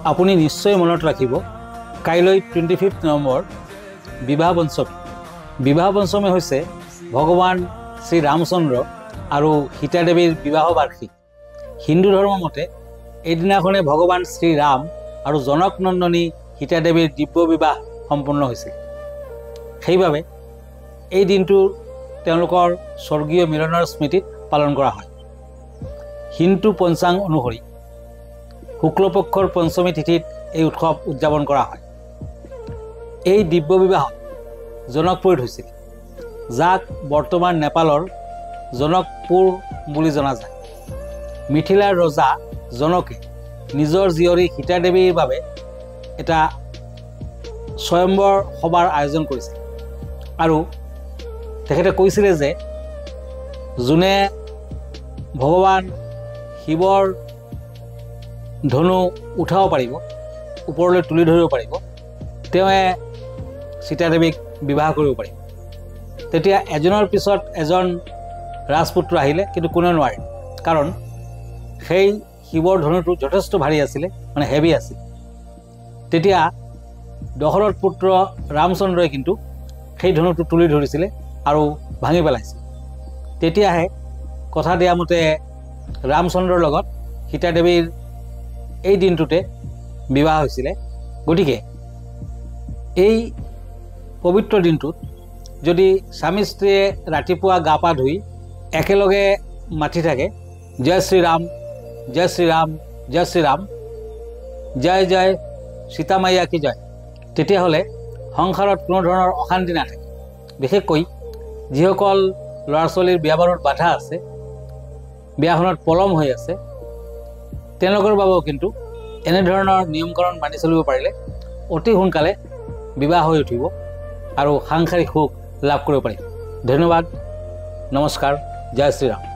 আপুনি নিশ্চয় মনত ৰাখিব কাইলৈ 25 নৱেম্বৰ বিবাহ পঞ্চমী। বিবাহ পঞ্চমী হৈছে ভগৱান শ্ৰী ৰামচন্দ্ৰ আৰু সীতা দেৱীৰ বিবাহ বাৰ্ষিক। হিন্দু ধৰ্ম মতে এইদিনাখনে ভগৱান শ্ৰী ৰাম আৰু জনক নন্দনী সীতা দেৱীৰ দিব্য বিবাহ সম্পূৰ্ণ হৈছিল। সেইবাবে এই দিনটো তেওঁলোকৰ স্বৰ্গীয় মিলনৰ স্মৃতিত পালন কৰা হয়। হিন্দু পঞ্চাংগ অনুসৰি শুক্লপক্ষৰ পঞ্চমী তিথিত এই উৎসৱ উদযাপন কৰা হয়। এই দিব্য বিবাহত জনকপুৰীত হৈছিল, যাক বৰ্তমান নেপালৰ জনকপুৰ বুলি জনা যায়। মিথিলাৰ ৰজা জনকে নিজৰ জীয়ৰী সীতা দেৱীৰ বাবে এটা স্বয়ম্বৰ সভাৰ আয়োজন কৰিছিল আৰু তেখেতে কৈছিলে যে যোনে ভগৱান শিৱৰ ধনু উঠাব পাৰিব, ওপৰলৈ তুলি ধৰিব পাৰিব, তেওঁৱে সীতা দেৱীক বিবাহ কৰিব পাৰিব। তেতিয়া এজনৰ পিছত এজন ৰাজপুত্ৰ আহিলে, কিন্তু কোনেও নোৱাৰিলে, কাৰণ সেই শিৱৰ ধনুটো যথেষ্ট ভাৰী আছিলে, মানে হেভি আছিল। তেতিয়া দশৰথ পুত্ৰ ৰামচন্দ্ৰই কিন্তু সেই ধনুটো তুলি ধৰিছিলে আৰু ভাঙি পেলাইছিল। তেতিয়াহে কথা দিয়া মতে ৰামচন্দ্ৰৰ লগত সীতা দেৱীৰ এই দিনটোতে বিবাহ হৈছিলে। গতিকে এই পবিত্ৰ দিনটোত যদি স্বামী স্ত্ৰীয়ে ৰাতিপুৱা গা পা ধুই একেলগে মাতি থাকে, জয় শ্ৰীৰাম, জয় শ্ৰীৰাম, জয় শ্ৰীৰাম, জয় জয় সীতা মাইয়া কি জয়, তেতিয়াহ'লে সংসাৰত কোনো ধৰণৰ অশান্তি নাথাকে। বিশেষকৈ যিসকল ল'ৰা ছোৱালীৰ বিয়া বাৰুত বাধা আছে, বিয়াখনত পলম হৈ আছে, তেওঁলোকৰ বাবেও কিন্তু এনেধৰণৰ নিয়মকৰণ মানি চলিব পাৰিলে অতি সোনকালে বিবাহ হৈ উঠিব আৰু সাংসাৰিক সুখ লাভ কৰিব পাৰিব। ধন্যবাদ, নমস্কাৰ, জয় শ্ৰীৰাম।